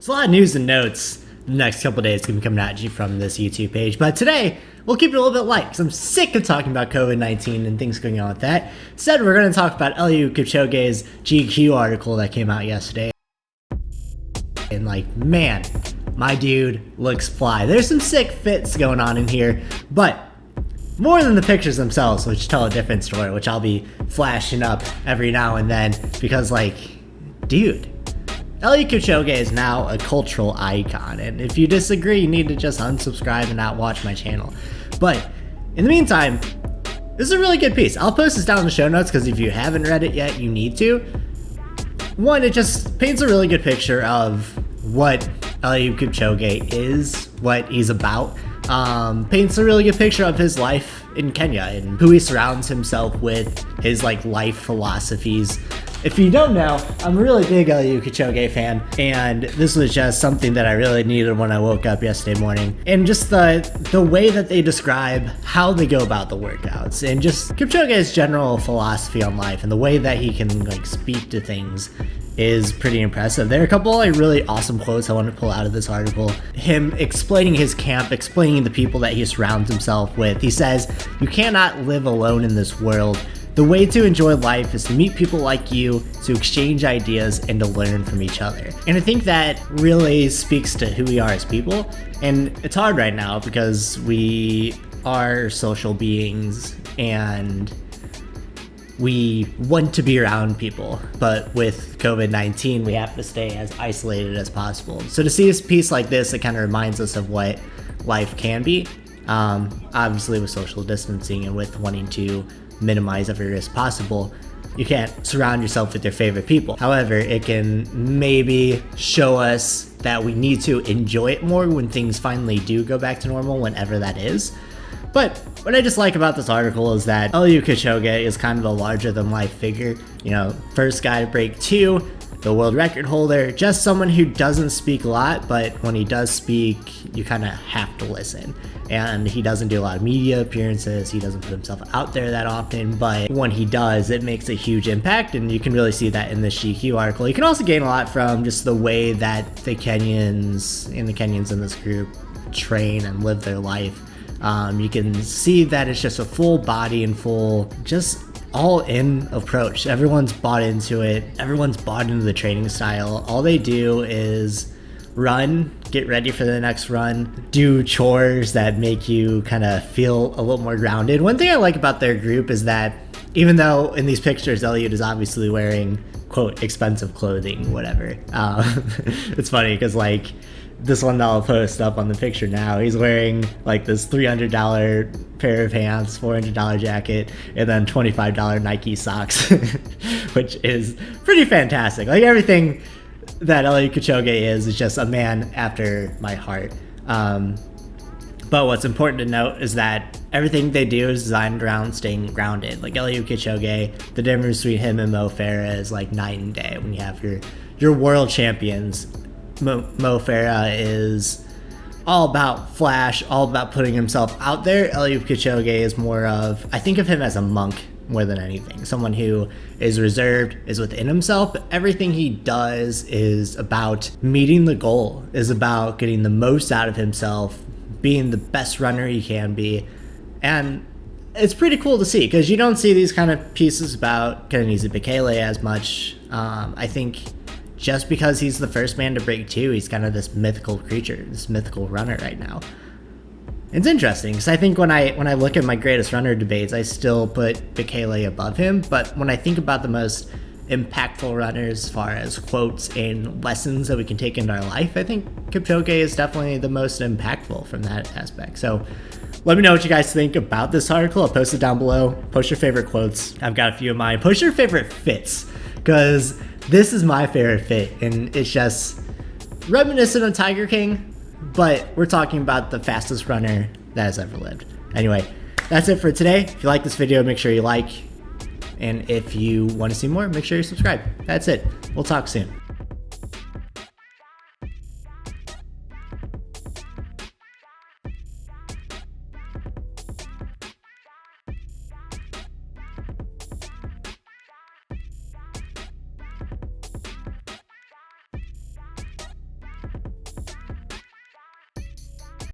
There's a lot of news and notes the next couple of days going to be coming at you from this YouTube page, but today we'll keep it a little bit light because I'm sick of talking about COVID-19 and things going on with that. Instead, we're going to talk about Eliud Kipchoge's GQ article that came out yesterday. And man, my dude looks fly. There's some sick fits going on in here, but more than the pictures themselves, which tell a different story, which I'll be flashing up every now and then because dude, Eliud Kipchoge is now a cultural icon, and if you disagree, you need to just unsubscribe and not watch my channel. But in the meantime, this is a really good piece. I'll post this down in the show notes because if you haven't read it yet, you need to. One, it just paints a really good picture of what Eliud Kipchoge is, what he's about. Paints a really good picture of his life in Kenya and who he surrounds himself with, his life philosophies. If you don't know, I'm a really big Eliud Kipchoge fan, and this was just something that I really needed when I woke up yesterday morning. And just the way that they describe how they go about the workouts, and just Kipchoge's general philosophy on life, and the way that he can speak to things is pretty impressive. There are a couple really awesome quotes I want to pull out of this article. Him explaining his camp, explaining the people that he surrounds himself with. He says, "You cannot live alone in this world. The way to enjoy life is to meet people like you, to exchange ideas, and to learn from each other." And I think that really speaks to who we are as people. And it's hard right now because we are social beings and we want to be around people, but with COVID-19, we have to stay as isolated as possible. So to see a piece like this, it kind of reminds us of what life can be, obviously with social distancing and with wanting to minimize every risk possible. You can't surround yourself with your favorite people. However, it can maybe show us that we need to enjoy it more when things finally do go back to normal, whenever that is. But what I just like about this article is that Eliud Kipchoge is kind of a larger than life figure. First guy to break 2, the world record holder, just someone who doesn't speak a lot, but when he does speak, you kind of have to listen. And he doesn't do a lot of media appearances, he doesn't put himself out there that often, but when he does, it makes a huge impact, and you can really see that in this GQ article. You can also gain a lot from just the way that the Kenyans in this group train and live their life. You can see that it's just a full body and full, just all-in approach. Everyone's bought into it. Everyone's bought into the training style. All they do is run, get ready for the next run, do chores that make you kind of feel a little more grounded. One thing I like about their group is that even though in these pictures Eliud is obviously wearing, quote, expensive clothing, whatever. It's funny because this one that I'll post up on the picture now, he's wearing this $300 pair of pants, $400 jacket, and then $25 Nike socks, which is pretty fantastic. Everything that Eliud Kipchoge is just a man after my heart. But what's important to note is that everything they do is designed around staying grounded. Eliud Kipchoge, the difference between him and Mo Farah is night and day. When you have your world champions, Mo Farah is all about flash, all about putting himself out there. Eliud Kipchoge is more of, I think of him as a monk more than anything. Someone who is reserved, is within himself, but everything he does is about meeting the goal, is about getting the most out of himself, being the best runner he can be. And it's pretty cool to see because you don't see these kind of pieces about Kenenisa Bekele as much. I think just because he's the first man to break 2, he's kind of this mythical creature, this mythical runner right now. It's interesting because I think when I look at my greatest runner debates, I still put Bekele above him. But when I think about the most impactful runners as far as quotes and lessons that we can take into our life, I think Kipchoge is definitely the most impactful from that aspect. So let me know what you guys think about this article. I'll post it down below. Post your favorite quotes. I've got a few of mine. Post your favorite fits because this is my favorite fit, and it's just reminiscent of Tiger King, but we're talking about the fastest runner that has ever lived. Anyway, that's it for today. If you like this video, make sure you like, and if you want to see more, make sure you subscribe. That's it. We'll talk soon.